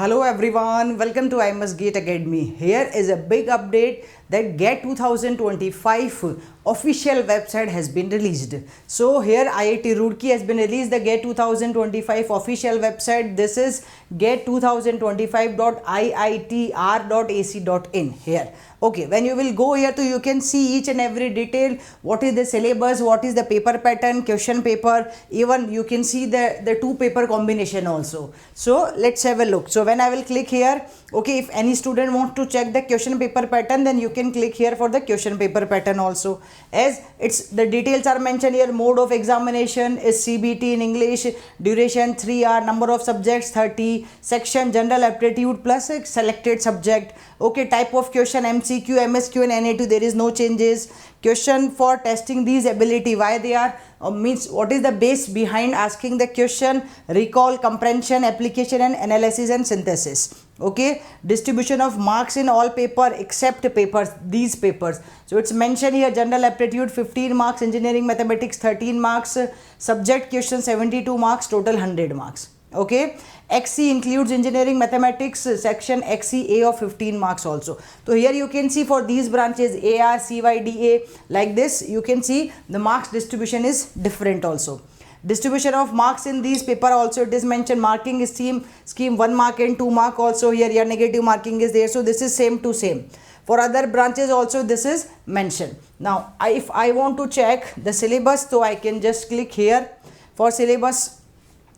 Hello everyone, welcome to I Must GATE Academy. Here is a big update that GATE 2025 official website has been released. So here IIT Roorkee has been released the GATE 2025 official website. This is gate2025.iitr.ac.in here. Okay, when you will go here to you can see each and every detail, what is the syllabus, what is the paper pattern, question paper, even you can see the two paper combination also. So let's have a look. So when I will click here, okay, if any student wants to check the question paper pattern, then you can click here for the question paper pattern also, as it's the details are mentioned here. Mode of examination is CBT in English, duration 3 hours, number of subjects 30, section general aptitude plus a selected subject. Okay, type of question MCQ, MSQ and NA2, there is no changes. Question for testing these ability, why they are means what is the base behind asking the question, recall, comprehension, application and analysis and synthesis. Okay, distribution of marks in all paper except papers, these papers. So it's mentioned here general aptitude 15 marks, engineering mathematics 13 marks, subject question 72 marks, total 100 marks. Okay, XC includes engineering mathematics section XCA of 15 marks also. So here you can see for these branches AR, CY, DA, like this you can see the marks distribution is different also. Distribution of marks in these paper also it is mentioned. Marking scheme 1 mark and 2 mark also here, your negative marking is there. So this is same to same. For other branches also this is mentioned. Now if I want to check the syllabus, so I can just click here for syllabus.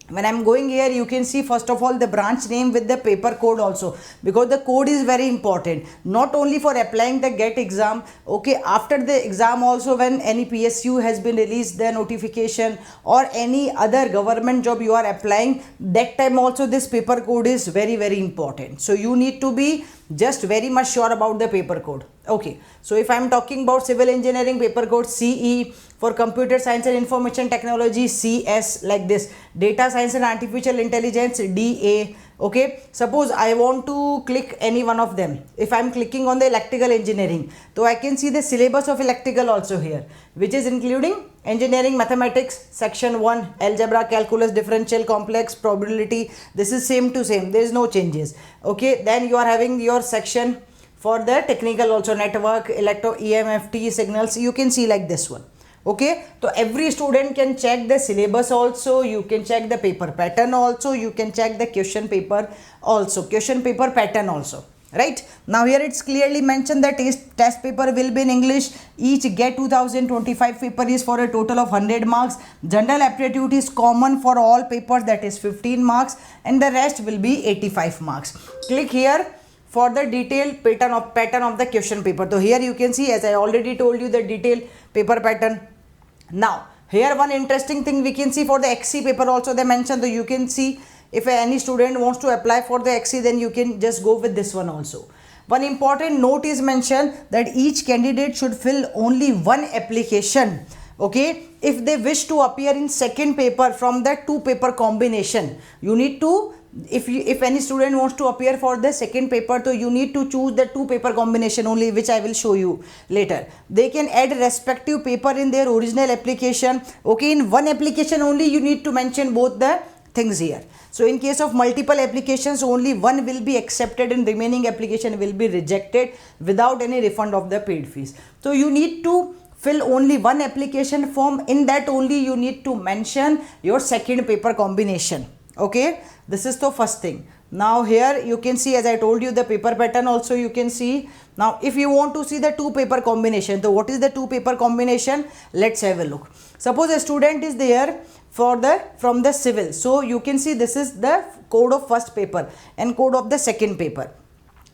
When I am going here, you can see first of all the branch name with the paper code also, because the code is very important, not only for applying the GATE exam. Okay, after the exam also, when any PSU has been released the notification or any other government job you are applying, that time also this paper code is very important. So you need to be just very much sure about the paper code. Okay, so if I am talking about civil engineering paper code CE, for computer science and information technology CS, like this, data science and artificial intelligence DA. Okay, suppose I want to click any one of them. If I am clicking on the electrical engineering, so I can see the syllabus of electrical also here, which is including engineering mathematics section 1, algebra, calculus, differential, complex, probability. This is same to same, there is no changes. Okay, then you are having your section for the technical also, network, electro, EMFT, signals, you can see like this one. Okay, so every student can check the syllabus also, you can check the paper pattern also, you can check the question paper also, question paper pattern also, right? Now here it's clearly mentioned that test paper will be in English. Each GATE 2025 paper is for a total of 100 marks. General aptitude is common for all papers, that is 15 marks, and the rest will be 85 marks. Click here for the detailed pattern of the question paper. So here you can see, as I already told you, the detailed paper pattern. Now here one interesting thing we can see for the XC paper also they mentioned. So you can see if any student wants to apply for the XC, then you can just go with this one also. One important note is mentioned that each candidate should fill only one application. Okay, if they wish to appear in second paper from that two paper combination, you need to, if any student wants to appear for the second paper, so you need to choose the two paper combination only, which I will show you later. They can add respective paper in their original application. Okay, in one application only you need to mention both the things here. So in case of multiple applications, only one will be accepted and remaining application will be rejected without any refund of the paid fees. So you need to fill only one application form. In that only you need to mention your second paper combination. Okay, this is the first thing. Now here you can see, as I told you, the paper pattern also you can see. Now if you want to see the two paper combination, so what is the two paper combination? Let's have a look. Suppose a student is there from the civil, so you can see this is the code of first paper and code of the second paper.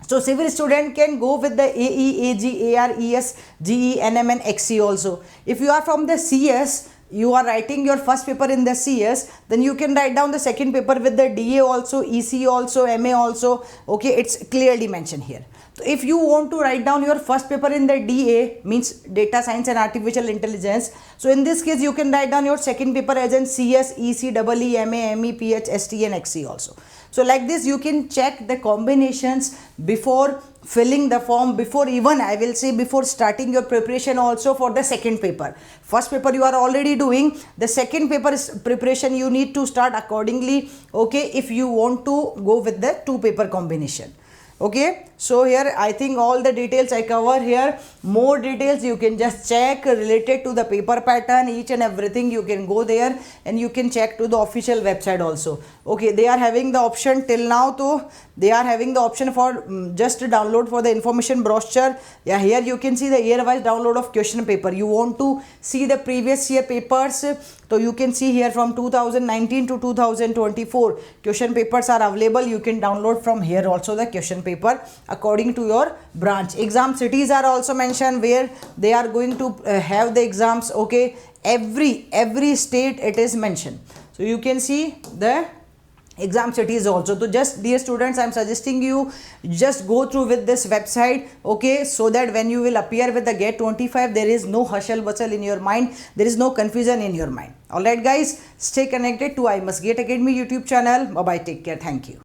So civil student can go with the AE, AG, AR, ES, GE, NM and XC also. If you are from the CS, you are writing your first paper in the CS, then you can write down the second paper with the DA also, EC also, MA also. Okay, it's clearly mentioned here. So if you want to write down your first paper in the DA, means data science and artificial intelligence, so in this case you can write down your second paper as in CS, EC, EE, MA, ME, PH, ST and XC also. So like this you can check the combinations before filling the form, before even I will say before starting your preparation also for the second paper. First paper you are already doing, the second paper is preparation you need to start accordingly, okay, if you want to go with the two paper combination. Okay, so here I think all the details I cover here. More details you can just check related to the paper pattern, each and everything you can go there and you can check to the official website also. Okay, they are having the option till now to they are having the option for just download for the information brochure. Yeah, here you can see the year wise download of question paper. You want to see the previous year papers, so you can see here from 2019 to 2024 question papers are available. You can download from here also the question paper according to your branch. Exam cities are also mentioned where they are going to have the exams. Okay, every state it is mentioned, so you can see the exam cities also. So just dear students, I am suggesting you just go through with this website, okay, so that when you will appear with the GATE 25 there is no hustle bustle in your mind, there is no confusion in your mind. Alright guys, stay connected to I Must GATE Academy YouTube channel. Bye bye, take care, thank you.